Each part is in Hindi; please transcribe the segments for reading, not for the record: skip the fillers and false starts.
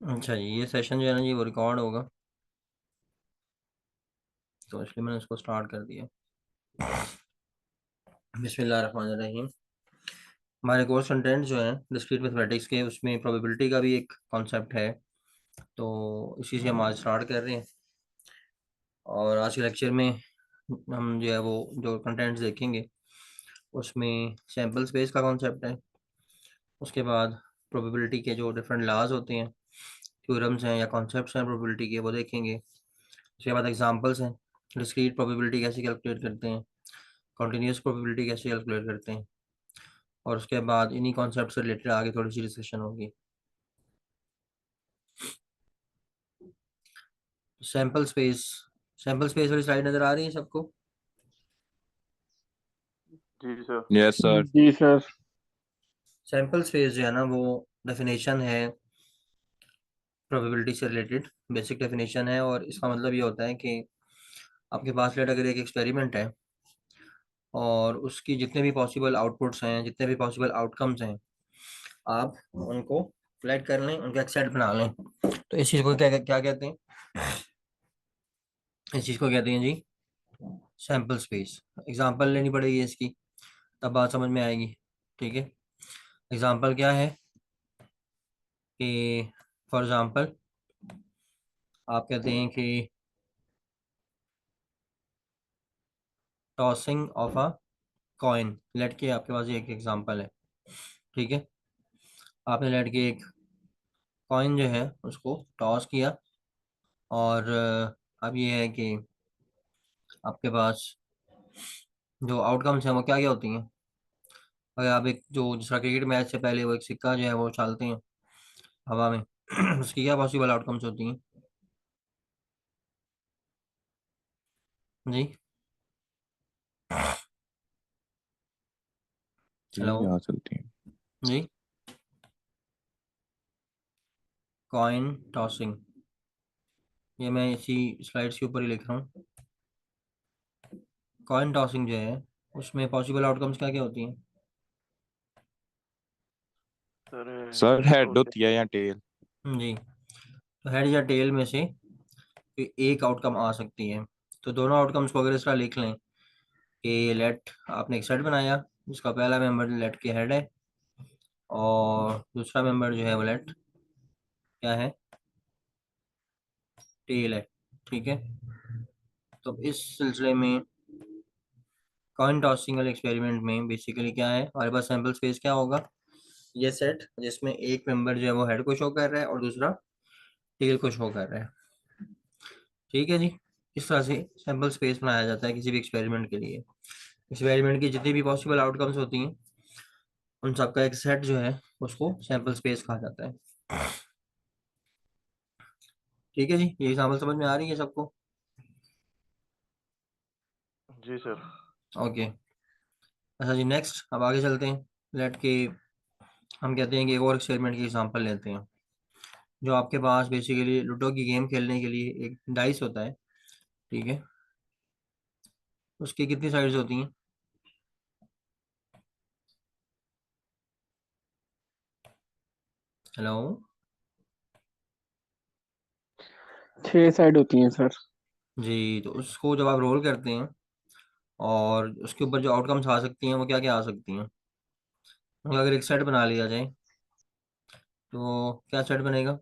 अच्छा जी, ये सेशन जो है ना जी वो रिकॉर्ड होगा, तो इसलिए मैंने उसको स्टार्ट कर दिया। बिस्मिल्लाहिर्रहमानिर्रहीम। हमारे कोर्स कंटेंट जो है डिस्क्रीट मैथमेटिक्स के, उसमें प्रोबेबिलिटी का भी एक कॉन्सेप्ट है, तो इसी से हम आज स्टार्ट कर रहे हैं। और आज के लेक्चर में हम जो है वो जो कंटेंट्स देखेंगे उसमें सैम्पल स्पेस का कॉन्सेप्ट है। उसके बाद प्रोबेबिलिटी के जो डिफरेंट लॉज होते हैं, थ्योरम्स हैं या कॉन्सेप्ट्स हैं प्रोबेबिलिटी के, वो देखेंगे। उसके बाद एग्जांपल्स हैं, डिस्क्रीट प्रोबेबिलिटी कैसे कैलकुलेट करते हैं, कॉन्टिन्यूस प्रोबेबिलिटी कैसे कैलकुलेट करते हैं, और उसके बाद इन्हीं कॉन्सेप्ट से रिलेटेड आगे थोड़ी सी डिस्कशन होगी। सैम्पल स्पेस, सैम्पल स्पेस वाली स्लाइड नज़र आ रही है सबको? जी सर। Yes sir. जी सर। सैम्पल स्पेस जो है ना वो डेफिनेशन है प्रोबेबिलिटी से रिलेटेड, बेसिक डेफिनेशन है। और इसका मतलब ये होता है कि आपके पास लेट अगर एक एक्सपेरिमेंट है और उसकी जितने भी पॉसिबल आउटपुट्स हैं, जितने भी पॉसिबल आउटकम्स हैं, आप उनको फ्लैट कर लें, उनका एक सेट बना लें। तो इस चीज़ को क्या क्या कहते हैं? इस चीज़ को कहते हैं जी सैम्पल स्पेस। एग्जांपल लेनी पड़ेगी इसकी, तब बात समझ में आएगी। ठीक है, एग्जांपल क्या है कि फॉर एग्जांपल आप कहते हैं कि tossing of a coin, let के आपके पास ये एक एग्जांपल है। ठीक है, आपने लेट के एक कॉइन जो है उसको टॉस किया, और अब ये है कि आपके पास जो आउटकम्स हैं वो क्या क्या होती हैं। अगर आप एक जो दूसरा क्रिकेट मैच से पहले वो एक सिक्का जो है वो उछालते हैं हवा में उसकी क्या पॉसिबल आउटकम्स होती हैं जी? हेलो चीजें आ सकती हैं। जी, कॉइन टॉसिंग, ये मैं इसी स्लाइड्स के ऊपर ही लिख रहा हूँ। कॉइन टॉसिंग जो है उसमें पॉसिबल आउटकम्स क्या क्या होती हैं सर सर हेड हेड होते होती है या टेल? जी? तो हेड या टेल में से कोई एक आउटकम आ सकती है। तो दोनों आउटकम्स को अगर इस तरह लिख लें कि लेट आपने एक सेट बनाया जिसका पहला मेंबर लेट के हेड है और दूसरा मेंबर जो है वो लेट क्या है, टेल है। ठीक है, तो इस सिलसिले में कॉइन टॉसिंग वाले एक्सपेरिमेंट में बेसिकली क्या है, हमारे पास सैंपल स्पेस क्या होगा, ये सेट जिसमें एक मेंबर जो है वो हेड को शो कर रहा है और दूसरा टेल को शो कर रहा है। ठीक है जी, इस तरह से सैंपल स्पेस बनाया जाता है किसी भी एक्सपेरिमेंट के लिए। एक्सपेरिमेंट की जितनी भी पॉसिबल आउटकम्स होती हैं उन सबका एक सेट जो है उसको सैंपल स्पेस कहा जाता है। ठीक है जी, ये एग्जाम्पल समझ में आ रही है सबको? जी सर। ओके, अच्छा जी, नेक्स्ट अब आगे चलते हैं। लेट के हम कहते हैं कि एक और एक्सपेरिमेंट की एग्जांपल लेते हैं। जो आपके पास बेसिकली लूडो की गेम खेलने के लिए एक डाइस होता है। ठीक है, उसकी कितनी साइड्स होती हैं? हेलो 6 साइड होती हैं सर। जी, तो उसको जब आप रोल करते हैं और उसके ऊपर जो आउटकम्स आ सकती हैं वो क्या क्या आ सकती हैं? मतलब अगर एक सेट बना लिया जाए तो क्या सेट बनेगा?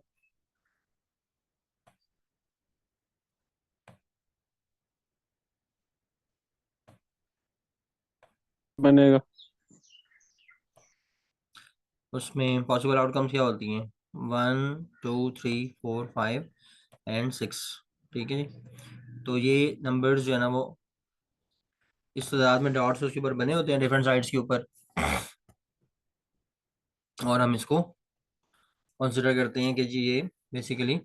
बनेगा। उसमें पॉसिबल आउटकम्स क्या होती हैं? 1 2 3 4 5 एंड 6। ठीक है जी, तो ये नंबर्स जो है ना वो इस तादाद में डॉट्स उसके ऊपर बने होते हैं डिफरेंट साइड्स के ऊपर, और हम इसको कंसिडर करते हैं कि जी ये बेसिकली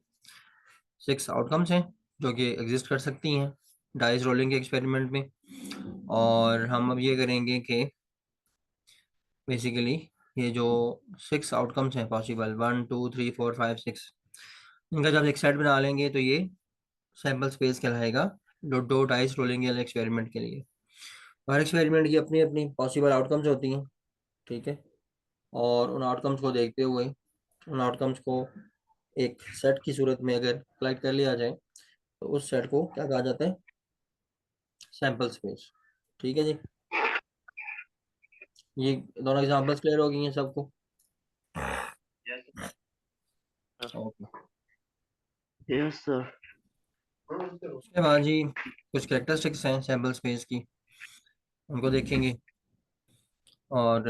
6 आउटकम्स हैं जो कि एग्जिस्ट कर सकती हैं डाइस रोलिंग के एक्सपेरिमेंट में। और हम अब ये करेंगे कि बेसिकली ये जो 6 आउटकम्स हैं पॉसिबल, 1 2 3 4 5 6, इनका जब एक सेट बना लेंगे तो ये सैम्पल स्पेस कहलाएगा लूडो डाइस रोलिंग वाले एक्सपेरिमेंट के लिए। हर एक्सपेरिमेंट की अपनी अपनी पॉसिबल आउटकम्स होती हैं। ठीक है, और उन आउटकम्स को देखते हुए उन आउटकम्स को एक सेट की सूरत में अगर कलेक्ट कर लिया जाए तो उस सेट को क्या कहा जाता है? Sample space. ठीक है जी, ये दोनों एग्जांपल्स क्लियर हो गई हैं सबको? ओके। Yes sir. उसके बाद जी कुछ कैरेक्टरिस्टिक्स हैं सैंपल स्पेस की, उनको देखेंगे। और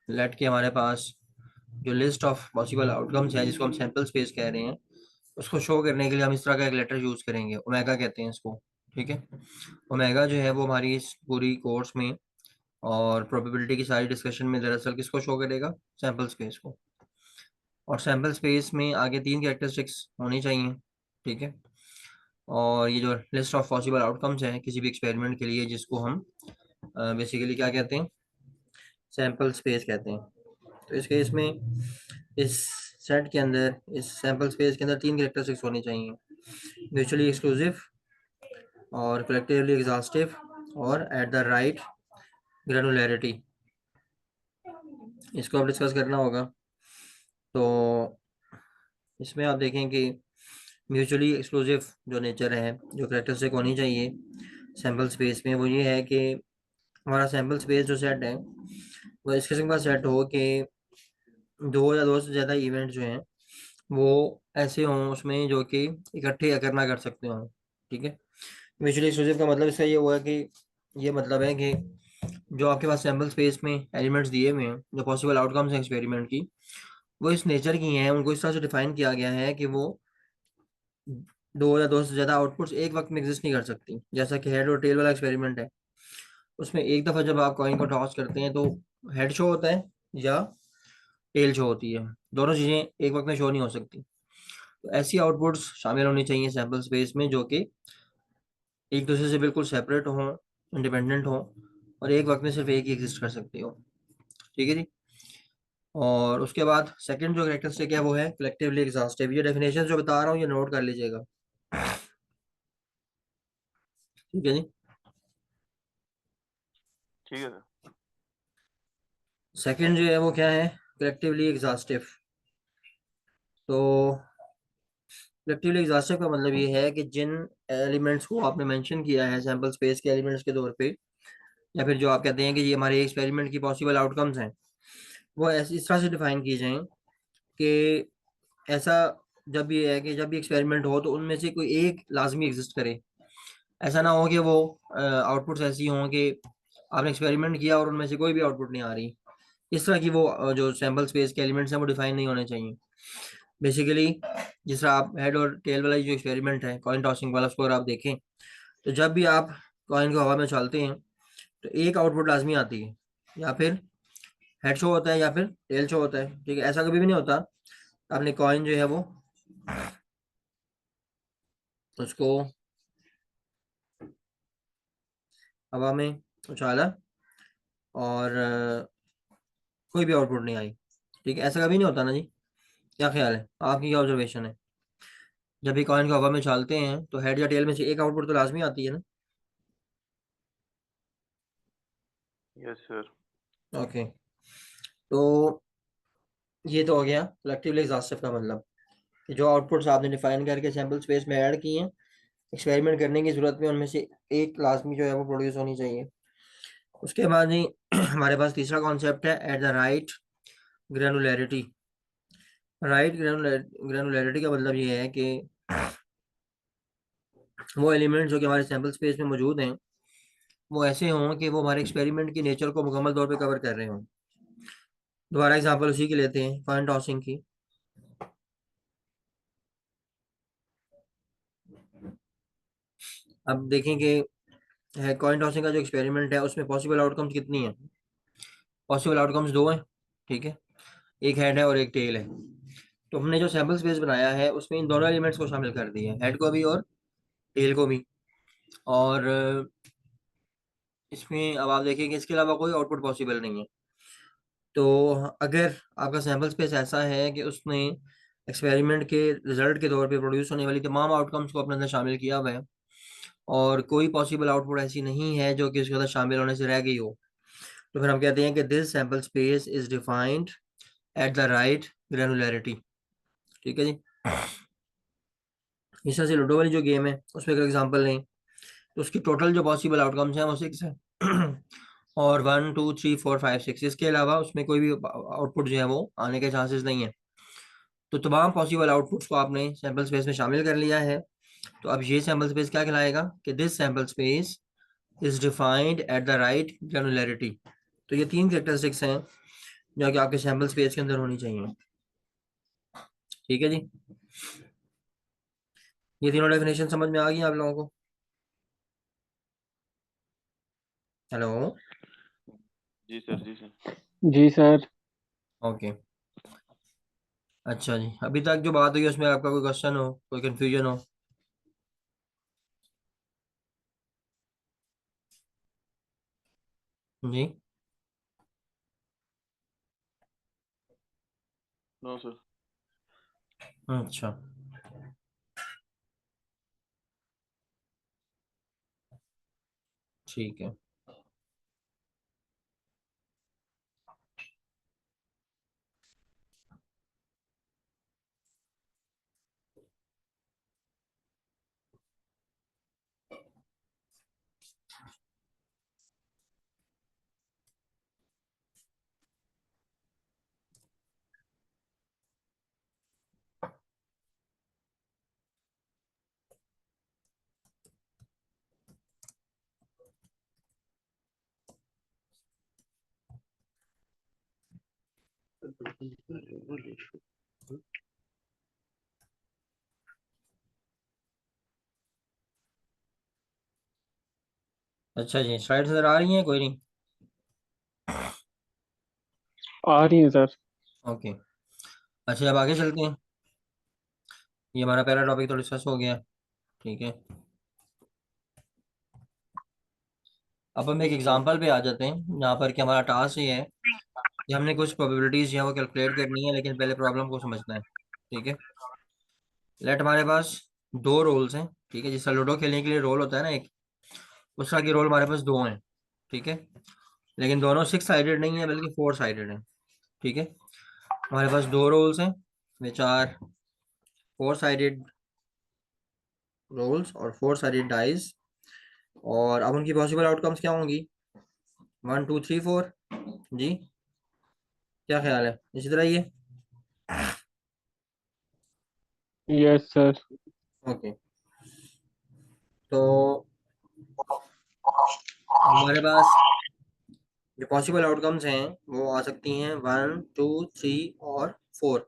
लेट के हमारे पास जो लिस्ट ऑफ पॉसिबल आउटकम्स है जिसको हम सैंपल स्पेस कह रहे हैं, उसको शो करने के लिए हम इस तरह का एक लेटर यूज करेंगे, ओमेगा कहते हैं इसको। ठीक है, ओमेगा जो है वो हमारी इस पूरी कोर्स में और प्रोबेबिलिटी की सारी डिस्कशन में दरअसल किसको शो करेगा? सैंपल स्पेस को। और सैंपल स्पेस में आगे तीन कैरेक्टरिस्टिक्स होनी चाहिए। ठीक है, और ये जो लिस्ट ऑफ पॉसिबल आउटकम्स है किसी भी एक्सपेरिमेंट के लिए, जिसको हम बेसिकली क्या कहते हैं? सैंपल स्पेस कहते हैं। तो इस केस में इस सेट के अंदर, इस सैंपल स्पेस के अंदर तीन कैरेक्टरिस्टिक्स होनी चाहिए: म्यूचुअली एक्सक्लूसिव, और कलेक्टिवली एग्जॉस्टिव, और एट द राइट ग्रेनुलैरिटी। इसको अब डिस्कस करना होगा। तो इसमें आप देखें कि म्यूचुअली एक्सक्लूसिव जो नेचर है, जो करेक्टरिस्टिक होनी चाहिए सैम्पल स्पेस में, वो ये है कि हमारा सैम्पल स्पेस जो सेट है वो इस किस्म का सेट हो कि दो या दो से ज़्यादा इवेंट जो हैं वो ऐसे हों उसमें जो कि इकट्ठे अकर ना कर सकते हों। ठीक है, म्यूचुअली एक्सक्लूसिव का मतलब इसका ये हुआ कि ये मतलब है कि जो आपके पास सैम्पल स्पेस में एलिमेंट्स दिए हुए हैं, जो पॉसिबल आउटकम्स हैं एक्सपेरिमेंट की, वो इस नेचर की हैं, उनको इस तरह से डिफाइन किया गया है कि वो दो या दो से ज्यादा आउटपुट्स एक वक्त में एग्जिस्ट नहीं कर सकती। जैसा कि हेड और टेल वाला एक्सपेरिमेंट है, उसमें एक दफा जब आप कॉइन को टॉस करते हैं तो हेड शो होता है या टेल शो होती है, दोनों चीजें एक वक्त में शो नहीं हो सकती। तो ऐसी आउटपुट्स शामिल होनी चाहिए सैम्पल स्पेस में जो कि एक दूसरे से बिल्कुल सेपरेट हो, इंडिपेंडेंट हो, और एक वक्त में सिर्फ एक ही एग्जिस्ट कर सकती हो। ठीक है जी। और उसके बाद सेकंड जो कैरेक्टरिस्टिक है वो है कलेक्टिवली एग्जॉस्टिव। ये डेफिनेशन जो बता रहा हूँ ये नोट कर लीजिएगा। ठीक है जी। ठीक है सर। सेकंड जो है वो क्या है? Collectively exhaustive. तो कलेक्टिवली एग्जॉस्टिव का मतलब ये है कि जिन एलिमेंट्स को आपने मेंशन किया है सैंपल स्पेस के एलिमेंट्स के तौर पे, या फिर जो आप कहते हैं कि ये हमारे एक्सपेरिमेंट की पॉसिबल आउटकम्स हैं, वो ऐसी इस तरह से डिफाइन की जाएं कि ऐसा जब ये है कि जब भी एक्सपेरिमेंट हो तो उनमें से कोई एक लाजमी एग्जिस्ट करे। ऐसा ना हो कि वो आउटपुट्स ऐसी हों कि आपने एक्सपेरिमेंट किया और उनमें से कोई भी आउटपुट नहीं आ रही। इस तरह की वो जो सैंपल स्पेस के एलिमेंट्स हैं वो डिफाइन नहीं होने चाहिए। बेसिकली जिस तरह आप हेड और टेल वाला जो एक्सपेरिमेंट है कॉइन टॉसिंग वाला, उसको अगर आप देखें तो जब भी आप कॉइन को हवा में उछालते हैं तो एक आउटपुट लाजमी आती है, या फिर हेड शो होता है या फिर टेल शो होता है। ठीक है, ऐसा कभी भी नहीं होता आपने कॉइन जो है वो उसको हवा में उछाला और कोई भी आउटपुट नहीं आई। ठीक है, ऐसा कभी नहीं होता ना जी? क्या ख्याल है, आपकी क्या ऑब्जर्वेशन है? जब भी कॉइन को हवा में उछालते हैं तो हेड या टेल में से एक आउटपुट तो लाजमी आती है ना? Yes sir. ओके। तो ये तो हो गया कलेक्टिवली एग्जॉस्टिव का मतलब कि जो आउटपुट्स आपने डिफाइन करके सैंपल स्पेस में ऐड किए हैं एक्सपेरिमेंट करने की सूरत में, उनमें से एक लाजमी जो है वो प्रोड्यूस होनी चाहिए। उसके बाद ही हमारे पास तीसरा कॉन्सेप्ट है एट द राइट ग्रेनुलैरिटी। राइट ग्रेनुलैरिटी का मतलब ये है कि वो एलिमेंट जो कि हमारे सैंपल स्पेस में मौजूद हैं वो ऐसे हों कि वो हमारे एक्सपेरिमेंट की नेचर को मुकम्मल तौर पे कवर कर रहे हों। दोबारा एग्जांपल उसी की लेते हैं, कॉइन टॉसिंग की। अब देखें कि है कॉइन टॉसिंग का जो एक्सपेरिमेंट है उसमें पॉसिबल आउटकम्स कितनी है? पॉसिबल आउटकम्स दो हैं। ठीक है, एक हेड है और एक टेल है। तो हमने जो सैंपल स्पेस बनाया है उसमें इन दोनों एलिमेंट्स को शामिल कर दिया है, हेड को भी और टेल को भी। और इसमें अब आप देखेंगे इसके अलावा कोई आउटपुट पॉसिबल नहीं है। तो अगर आपका सैंपल स्पेस ऐसा है कि उसने एक्सपेरिमेंट के रिजल्ट के तौर पे प्रोड्यूस होने वाली तमाम आउटकम्स को अपने अंदर शामिल किया हुआ है और कोई पॉसिबल आउटपुट ऐसी नहीं है जो कि उसके अंदर शामिल होने से रह गई हो, तो फिर हम कहते हैं कि this sample space is defined at the right granularity. ठीक है जी। इस तरह से लूडो वाली जो गेम है उसमें अगर एग्जांपल लें तो उसकी टोटल जो पॉसिबल आउटकम्स हैं वो 6 है। और 1 2 3 4 5 6, इसके अलावा उसमें कोई भी आउटपुट जो है वो आने के चांसेस नहीं है। तो तमाम पॉसिबल आउटपुट्स को आपने सैंपल स्पेस में शामिल कर लिया है। तो अब ये सैंपल स्पेस क्या कहलाएगा कि this sample space is defined at the right granularity. तो ये तीन कैरेक्टरिस्टिक्स हैं जो कि आपके सैंपल स्पेस के अंदर होनी चाहिए। ठीक है जी, ये तीनों डेफिनेशन समझ में आ गई आप लोगों को? हेलो। जी सर, जी सर। जी सर। ओके, अच्छा जी, अभी तक जो बात हुई है उसमें आपका कोई क्वेश्चन हो, कोई कंफ्यूजन हो? जी। No sir. अच्छा, ठीक है। अच्छा जी, स्लाइड्स नजर आ रही हैं? कोई नहीं। आ रही है सर। ओके, अच्छा अब आगे चलते हैं। ये हमारा पहला टॉपिक तो डिस्कस हो गया। ठीक है, अब हम एक एग्जांपल पे आ जाते हैं जहाँ पर कि हमारा टास्क ये है कि हमने कुछ प्रोबेबिलिटीज जो है वो कैलकुलेट करनी है, लेकिन पहले प्रॉब्लम को समझना है। ठीक है, लेट हमारे पास दो रोल्स हैं। ठीक है, जिस लूडो खेलने के लिए रोल होता है ना एक, उस तरह के रोल हमारे पास दो हैं। ठीक है, लेकिन दोनों 6 साइडेड नहीं है बल्कि 4 साइडेड है। ठीक है, हमारे पास दो रोल्स हैं विच आर 4 साइडेड रोल्स और 4 साइडेड डाइस। और अब उनकी पॉसिबल आउटकम्स क्या होंगी? 1 2 3 4। जी, क्या ख्याल है? इसी तरह ही है? Yes sir. ओके, तो हमारे पास जो पॉसिबल आउटकम्स हैं वो आ सकती हैं 1 2 3 और 4।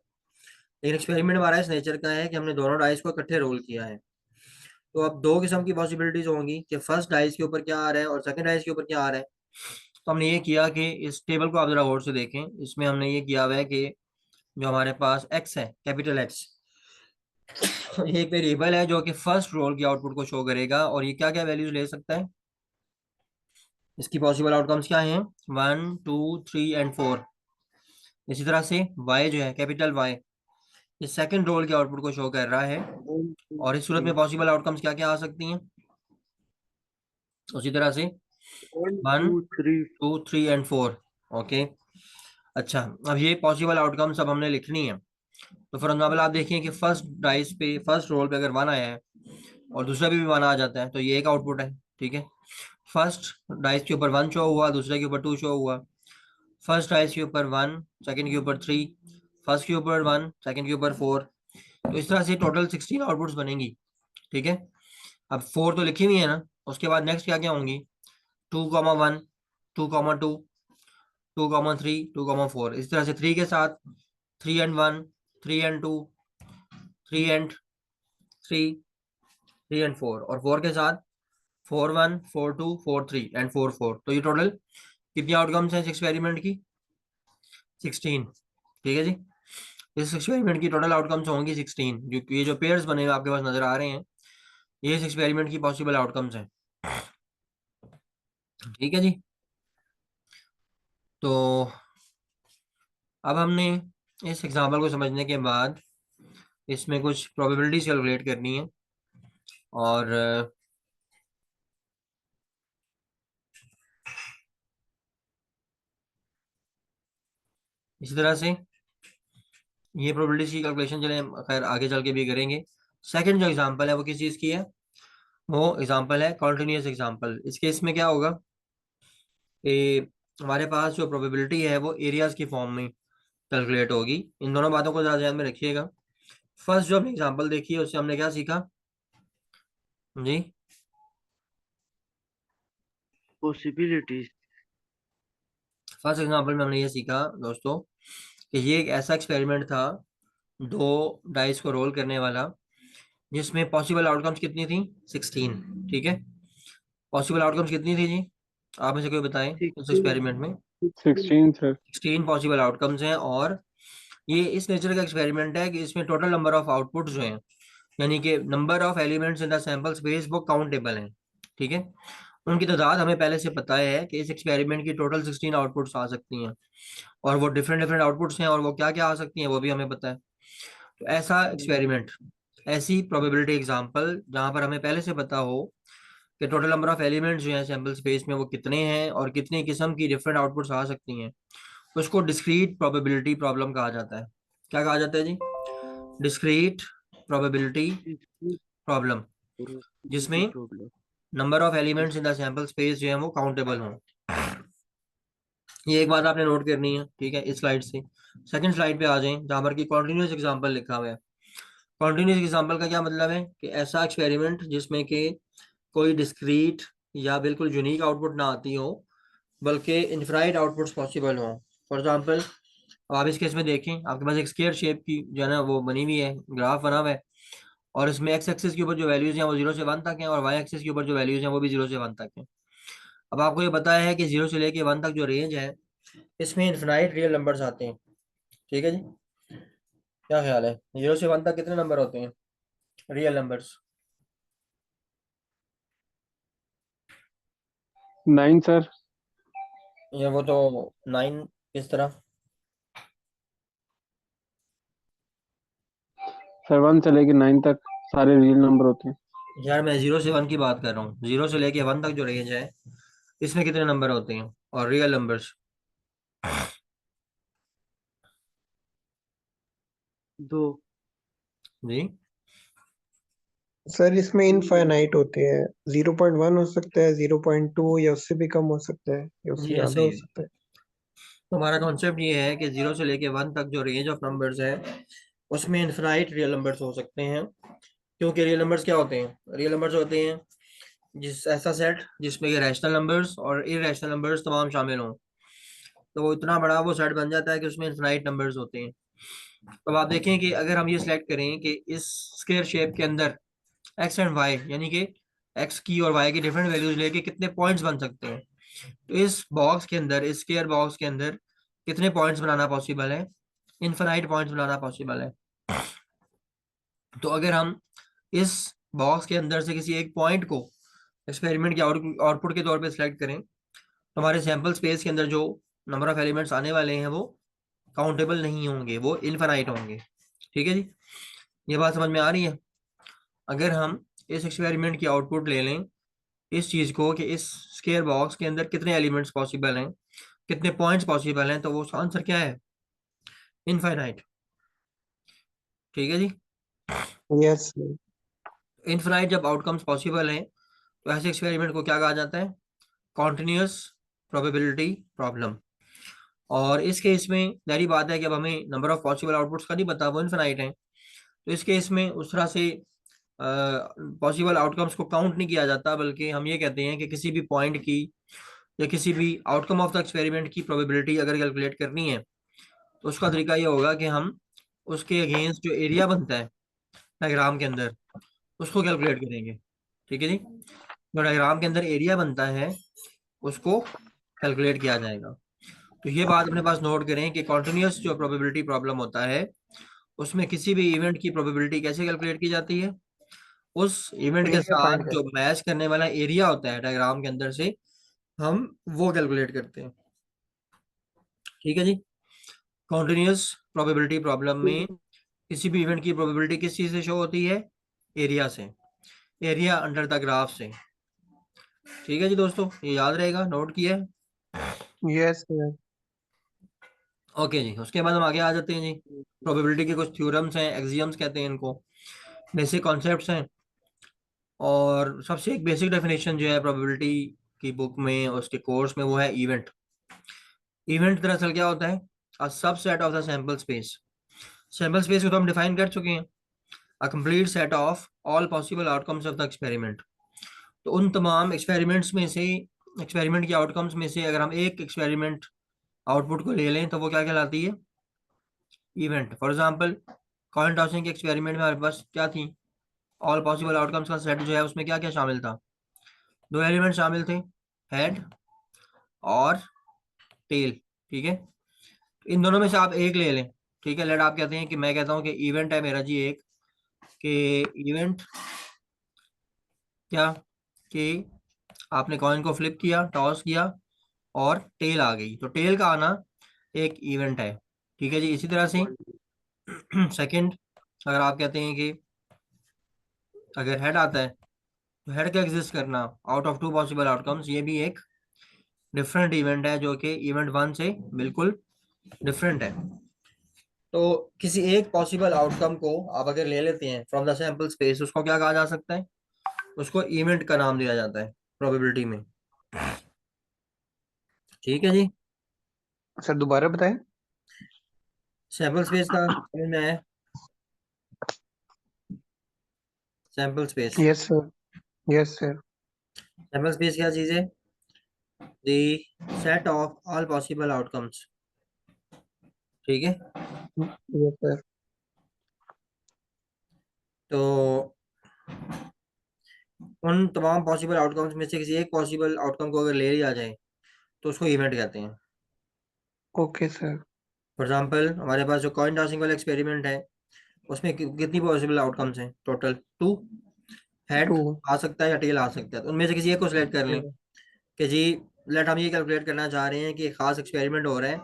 लेकिन एक्सपेरिमेंट हमारा इस नेचर का है कि हमने दोनों डाइस को इकट्ठे रोल किया है। तो अब दो किस्म की पॉसिबिलिटीज होंगी कि फर्स्ट डाइस के ऊपर क्या आ रहा है और सेकंड डाइस के ऊपर क्या आ रहा है। तो हमने ये किया कि इस टेबल को आप जरा गौर से देखें। इसमें हमने ये किया हुआ है कि जो हमारे पास एक्स है, कैपिटल एक्स, ये एक वेरिएबल है जो कि फर्स्ट रोल की आउटपुट को शो करेगा। और ये क्या क्या वैल्यूज ले सकता है? इसकी पॉसिबल आउटकम्स क्या हैं? 1 2 3 एंड 4। इसी तरह से वाई जो है, कैपिटल वाई, ये सेकंड रोल के आउटपुट को शो कर रहा है। और इस सूरत में पॉसिबल आउटकम्स क्या क्या आ सकती हैं? उसी तरह से one one two three 2 3 and 4। Okay, अच्छा, अब ये पॉसिबल आउटकम्स अब हमने लिखनी है। तो फॉर एग्जाम्पल आप देखिए कि फर्स्ट डाइस पे, फर्स्ट रोल पे अगर 1 आया है और दूसरा भी 1 आ जाता है तो ये एक आउटपुट है। ठीक है, फर्स्ट डाइस के ऊपर 1 शो हुआ, दूसरे के ऊपर 2 शो हुआ। फर्स्ट डाइस के ऊपर 1, सेकंड के ऊपर 3, फर्स्ट के ऊपर 1, सेकंड के ऊपर 4। तो इस तरह से टोटल 16 आउटपुट्स बनेंगी। ठीक है, अब 4 तो लिखी हुई है ना, उसके बाद नेक्स्ट क्या क्या होंगी? 2 1, 2 2 3, 2 4। इस तरह से 3 के साथ 3 and 1, 3 and 2, 3 and 3, 3 and 4, और 4 के साथ 4 1 4 2 4 3 एंड 4 4। तो ये टोटल कितनी आउटकम्स हैं इस एक्सपेरिमेंट की? 16। ठीक है जी, इस एक्सपेरिमेंट की टोटल आउटकम्स होंगी 16। जो ये जो पेयर्स बने हुए आपके पास नजर आ रहे हैं, ये इस एक्सपेरिमेंट की पॉसिबल आउटकम्स हैं। ठीक है जी, तो अब हमने इस एग्जाम्पल को समझने के बाद इसमें कुछ प्रोबेबिलिटीज कैलकुलेट करनी है। और इसी तरह से ये प्रोबेबिलिटी की कैलकुलेशन चले खैर आगे चल के भी करेंगे। सेकंड जो एग्जांपल है वो किस चीज़ की है, वो एग्जांपल है कॉन्टिन्यूस एग्जांपल। इस केस में क्या होगा कि हमारे पास जो प्रोबेबिलिटी है वो एरियाज की फॉर्म में कैलकुलेट होगी। इन दोनों बातों को ज़रा ध्यान में रखिएगा। फर्स्ट जो हमने एग्जांपल देखी है उससे हमने क्या सीखा जी, पॉसिबिलिटीज। फर्स्ट एग्जांपल में हमने ये सीखा दोस्तों कि ये एक ऐसा एक्सपेरिमेंट था, दो डाइस को रोल करने वाला, जिसमें पॉसिबल आउटकम्स कितनी थी 16। ठीक है, पॉसिबल आउटकम्स कितनी थी जी, आप में से कोई बताएं उस 16। एक्सपेरिमेंट में। 16 सर। 16 पॉसिबल आउटकम्स हैं, और ये इस नेचर का एक्सपेरिमेंट है कि इसमें टोटल नंबर ऑफ आउटपुट जो हैं, यानी कि number of elements in the sample space, वो काउंटेबल हैं। ठीक है, उनकी तादाद हमें पहले से पता है कि इस एक्सपेरिमेंट की टोटल 16 आउटपुट्स आ सकती हैं, और वो डिफरेंट डिफरेंट आउटपुट्स हैं, और वो क्या क्या आ सकती हैं वो भी हमें पता है। तो ऐसा एक्सपेरिमेंट, ऐसी प्रोबेबिलिटी एग्जांपल जहां पर हमें पहले से पता हो कि टोटल नंबर ऑफ एलिमेंट्स जो हैं सैंपल स्पेस में वो कितने हैं और कितनी किस्म की डिफरेंट आउटपुट्स आ सकती हैं, उसको डिस्क्रीट प्रोबेबिलिटी प्रॉब्लम कहा जाता है। क्या कहा जाता है जी, डिस्क्रीट प्रोबेबिलिटी प्रॉब्लम, जिसमें problem. Number of elements in the sample space जो है वो काउंटेबल हों। ये एक बात आपने नोट करनी है, ठीक है, इस स्लाइड से। सेकंड स्लाइड पे आ जाएं जहां पर कि कॉन्टिन्यूस एग्जांपल लिखा हुआ है। कॉन्टिन्यूस एग्जांपल का क्या मतलब है कि ऐसा एक्सपेरिमेंट जिसमें कि कोई डिस्क्रीट या बिल्कुल यूनिक आउटपुट ना आती हो, बल्कि इनफाइनाइट आउटपुट्स पॉसिबल हो। फॉर एग्जांपल, अब आप इस केस में देखें, आपके पास एक स्क्वायर शेप की जो है ना वो बनी हुई है, ग्राफ बना हुआ है, और इसमें एक्स एक्सिस के ऊपर जो वैल्यूज हैं वो 0 से 1 तक हैं, और वाई एक्सिस के ऊपर जो वैल्यूज हैं वो भी 0 से 1 तक हैं। अब आपको ये पता है कि 0 से लेके 1 तक जो रेंज है, इसमें इनफिनाइट रियल नंबर्स आते हैं। ठीक है जी, क्या ख्याल है 0 से 1 तक कितने नंबर होते हैं रियल नंबर्स? 9 सर। ये वो तो 9 किस तरह? सर 1 से लेके 9 तक सारे रियल नंबर होते हैं। यार मैं 0 से 1 की बात कर रहा हूँ, 0 से लेके 1 तक जो रेंज है इसमें कितने नंबर होते हैं और रियल नंबर्स? 2। जी, सर इसमें इनफाइनाइट होते हैं। 0.1 हो सकता है, 0.2 या उससे भी कम हो सकता है, या उससे ये ज्यादा सही हो है। सकता है। तो हमारा कॉन्सेप्ट ये है कि 0 से लेके 1 तक जो रेंज ऑफ नंबर्स है उसमें इनफिनाइट रियल नंबर्स हो सकते हैं। क्योंकि रियल नंबर्स क्या होते हैं, रियल नंबर्स होते हैं जिस ऐसा सेट जिसमें कि रैशनल नंबर्स और इरेशनल नंबर्स तमाम शामिल हों। तो वो इतना बड़ा वो सेट बन जाता है कि उसमें इनफिनाइट नंबर्स होते हैं। तो अब आप देखें कि अगर हम ये सिलेक्ट करें कि इस स्क्वायर शेप के अंदर एक्स एंड वाई, यानी कि एक्स की और वाई की डिफरेंट वैल्यूज लेके कितने पॉइंट्स बन सकते हैं, तो इस बॉक्स के अंदर, इस स्क्वायर बॉक्स के अंदर कितने पॉइंट्स बनाना पॉसिबल है, इनफिनाइट पॉइंट्स बनाना पॉसिबल है। तो अगर हम इस बॉक्स के अंदर से किसी एक पॉइंट को एक्सपेरिमेंट के आउटपुट के तौर पे सिलेक्ट करें, तो हमारे सैंपल स्पेस के अंदर जो नंबर ऑफ एलिमेंट्स आने वाले हैं वो काउंटेबल नहीं होंगे, वो इनफिनाइट होंगे। ठीक है जी, ये बात समझ में आ रही है? अगर हम इस एक्सपेरिमेंट की आउटपुट ले लें इस चीज को कि इस स्क्वायर बॉक्स के अंदर कितने एलिमेंट्स पॉसिबल हैं, कितने पॉइंट्स पॉसिबल हैं, तो वो आंसर क्या है, इनफाइनाइट। ठीक है जी, यस सर। इनफाइनाइट जब आउटकम्स पॉसिबल हैं तो ऐसे एक्सपेरिमेंट को क्या कहा जाता है, कॉन्टिन्यूस प्रोबेबिलिटी प्रॉब्लम। और इस केस में जारी बात है कि अब हमें नंबर ऑफ पॉसिबल आउटपुट्स का नहीं पता, वो इनफाइनाइट है। तो इस केस में उस तरह से पॉसिबल आउटकम्स को काउंट नहीं किया जाता, बल्कि हम ये कहते हैं कि किसी भी पॉइंट की या किसी भी आउटकम ऑफ द एक्सपेरिमेंट की प्रोबेबिलिटी अगर कैलकुलेट करनी है तो उसका तरीका ये होगा कि हम उसके अगेंस्ट जो एरिया बनता है डायग्राम के अंदर उसको कैलकुलेट करेंगे। ठीक है जी, जो डायग्राम के अंदर एरिया बनता है उसको कैलकुलेट किया जाएगा। तो ये बात अपने पास नोट करें कि कॉन्टिन्यूस जो प्रोबेबिलिटी प्रॉब्लम होता है उसमें किसी भी इवेंट की प्रोबेबिलिटी कैसे कैलकुलेट की जाती है, उस इवेंट के एरिया फाइंड साथ कर। जो मैच करने वाला एरिया होता है डायग्राम के अंदर से हम वो कैलकुलेट करते हैं। ठीक है जी, कॉन्टिन्यूस प्रोबेबिलिटी प्रॉब्लम में किसी भी इवेंट की प्रोबेबिलिटी किस चीज से शो होती है, एरिया से, एरिया अंडर द ग्राफ से। ठीक है जी दोस्तों, ये याद रहेगा, नोट किया है? Yes sir. ओके जी, उसके बाद हम आगे आ जाते हैं जी। प्रोबेबिलिटी के कुछ थ्योरम्स हैं, एक्सियम्स कहते हैं इनको, बेसिक कॉन्सेप्ट्स हैं। और सबसे एक बेसिक डेफिनेशन जो है प्रोबेबिलिटी की बुक में, उसके कोर्स में, वो है इवेंट। इवेंट दरअसल क्या होता है? A subset of the sample space. Sample space को तो हम डिफाइन कर चुके हैं, a complete set of all possible outcomes of the experiment. तो उन तमाम एक्सपेरिमेंट्स में से, एक्सपेरिमेंट के आउटकम्स में से अगर हम एक एक्सपेरिमेंट आउटपुट को ले लें तो वो क्या कहलाती है? Event. For example, coin tossing के एक्सपेरिमेंट में हमारे पास क्या थी? ऑल पॉसिबल आउटकम्स का सेट जो है उसमें क्या क्या शामिल था? दो एलिमेंट शामिल थे, हेड और टेल। ठीक है, इन दोनों में से आप एक ले लें। ठीक है, लेट आप कहते हैं कि मैं कहता हूं कि इवेंट है मेरा जी एक, कि इवेंट क्या, कि आपने कॉइन को फ्लिप किया, टॉस किया और टेल आ गई, तो टेल का आना एक इवेंट है। ठीक है जी। इसी तरह से सेकंड, अगर आप कहते हैं कि अगर हेड आता है तो हेड का एग्जिस्ट करना out of two possible outcomes, ये भी एक डिफरेंट इवेंट है जो कि इवेंट वन से बिल्कुल डिफरेंट है। तो किसी एक पॉसिबल आउटकम को आप अगर ले लेते हैं फ्रॉम द सैंपल स्पेस, उसको क्या कहा जा सकता है? उसको इवेंट का नाम दिया जाता है प्रोबेबिलिटी में। ठीक है जी। सर दोबारा बताएं। सैंपल स्पेस का समझ में आया? Sample space, yes sir, yes sir, sample space क्या चीज है? The set of all possible outcomes. ठीक है, यस सर। तो उन तमाम पॉसिबल आउटकम्स में से किसी एक पॉसिबल आउटकम को अगर ले लिया जाए तो उसको इवेंट कहते हैं। Okay sir. फॉर एग्जांपल, हमारे पास जो कॉइन टॉसिंग वाला एक्सपेरिमेंट है उसमें कितनी पॉसिबल आउटकम्स हैं? Total two. Head two. आ सकता है या टेल आ सकता है, तो उनमें से किसी एक को सिलेक्ट कर लें कि जी लेट हम ये कैलकुलेट करना चाह रहे हैं कि एक खास एक्सपेरिमेंट हो रहा है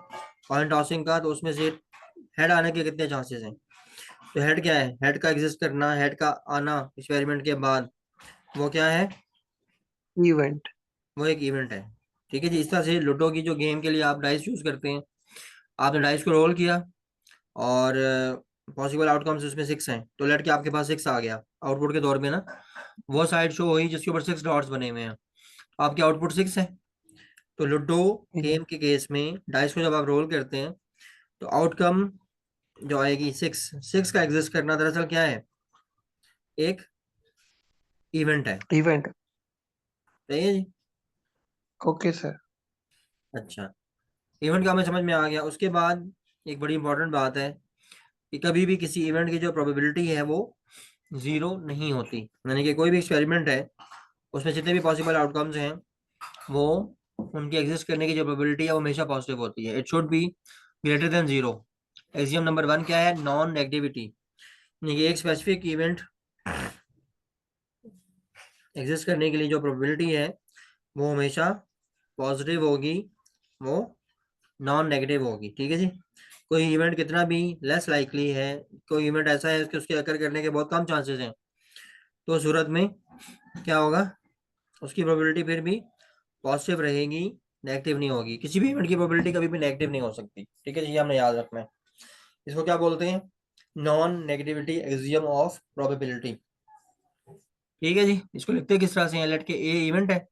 कॉइन टॉसिंग का, तो उसमें से हेड आने के कितने चांसेस हैं? तो हेड क्या है? हेड का एग्जिस्ट करना, हेड का आना एक्सपेरिमेंट के बाद, वो क्या है? इवेंट। वो एक इवेंट है। ठीक है जी। इस तरह से लूडो की जो गेम के लिए आप डाइस यूज करते हैं, आपने डाइस को रोल किया और पॉसिबल आउटकम्स उसमें 6 हैं, तो लेट के आपके पास 6 आ गया आउटपुट के तौर पे ना, वो साइड शो हुई जिसके ऊपर 6 डॉट्स बने हुए हैं, आपके आउटपुट 6 है। तो लूडो गेम के केस में डाइस को जब आप रोल करते हैं तो आउटकम जो आएगी 6, 6 का एग्जिस्ट करना दरअसल क्या है? एक इवेंट है। इवेंट। सही है जी। Okay sir. अच्छा, इवेंट का हमें समझ में आ गया। उसके बाद एक बड़ी इंपॉर्टेंट बात है कि कभी भी किसी इवेंट की जो प्रोबेबिलिटी है वो जीरो नहीं होती, यानी कि कोई भी एक्सपेरिमेंट है उसमें जितने भी पॉसिबल आउटकम्स हैं वो उनके एग्जिस्ट करने की जो प्रोबेबिलिटी है वो हमेशा पॉजिटिव होती है। It should be greater than zero. Axiom number 1 क्या है? नॉन नेगेटिविटी, यानी कि एक स्पेसिफिक इवेंट एग्जिस्ट करने के लिए जो प्रोबेबिलिटी है वो हमेशा पॉजिटिव होगी, वो नॉन नेगेटिव होगी। ठीक है जी। कोई इवेंट कितना भी लेस लाइकली है, कोई इवेंट ऐसा है कि उसके अकर करने के बहुत कम चांसेस हैं, तो उस सूरत में क्या होगा? उसकी प्रोबेबिलिटी फिर भी पॉजिटिव रहेगी, नेगेटिव नहीं होगी। किसी भी इवेंट की प्रोबेबिलिटी कभी भी नेगेटिव नहीं हो सकती। ठीक है जी, हमने याद रखना है। इसको क्या बोलते हैं? Non negativity axiom of probability. ठीक है जी। इसको लिखते हैं किस तरह से? लेट के ए इवेंट है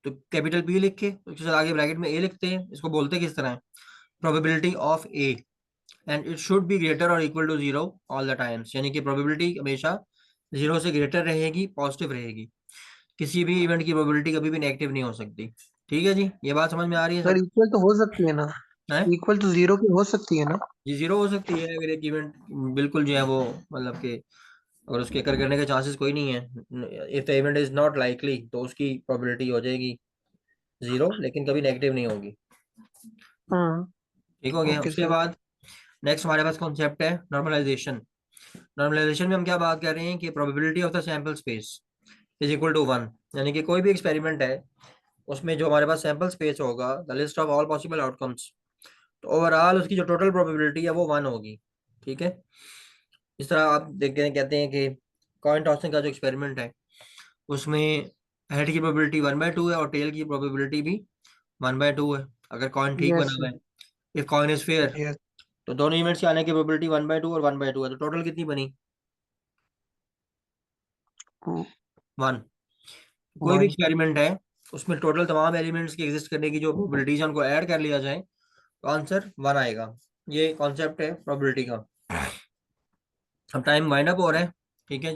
तो कैपिटल पी लिख के उसके साथ आगे ब्रैकेट में ए लिखते हैं। इसको बोलते हैं किस तरह? Probability of A, and it should be greater और equal to zero all the times, यानी कि प्रोबेबिलिटी हमेशा जीरो से ग्रेटर रहेगी, पॉजिटिव रहेगी। किसी भी इवेंट की प्रोबेबिलिटी कभी भी नेगेटिव नहीं हो सकती। ठीक है जी, ये बात समझ में आ रही है सर सब? इक्वल तो हो सकती है ना? है इक्वल तो जीरो की हो सकती है ना? जी, जीरो हो सकती है अगर एक इवेंट बिल्कुल जो है वो, मतलब कि अगर उसके कर करने के चांसेस कोई नहीं है, if the event is not likely, तो उसकी प्रोबेबिलिटी हो जाएगी जीरो, लेकिन कभी नेगेटिव नहीं होगी। हाँ। ठीक हो गया। ओके उसके सर। बाद नेक्स्ट हमारे पास कॉन्सेप्ट है नॉर्मलाइजेशन। नॉर्मलाइजेशन में हम क्या बात कर रहे हैं कि probability of the sample space is equal to 1, यानी कि कोई भी एक्सपेरिमेंट है उसमें जो हमारे पास सैंपल स्पेस होगा, the list of all possible outcomes, तो ओवरऑल उसकी जो टोटल प्रोबेबिलिटी है वो 1 होगी। ठीक है। इस तरह आप देखते हैं, कहते हैं कि कॉइन टॉसिंग का जो एक्सपेरिमेंट है उसमें हेड की प्रोबेबिलिटी 1/2 है और टेल की प्रोबेबिलिटी भी 1/2 है, अगर कॉइन ठीक यस बना हुआ सर। है। If coin is fair, yes. तो दोनों इवेंट्स के आने की प्रोबेबिलिटी 1/2 और 1/2 है, तो टोटल कितनी बनी? 1। कोई भी वन एक्सपेरिमेंट है उसमें टोटल तमाम एलिमेंट्स के एग्जिस्ट करने की जो प्रोबेबिलिटीज है उनको ऐड कर लिया जाए तो आंसर 1 आएगा। ये कॉन्सेप्ट है प्रोबेबिलिटी का। अब टाइम वाइंड अप हो रहा है, ठीक है।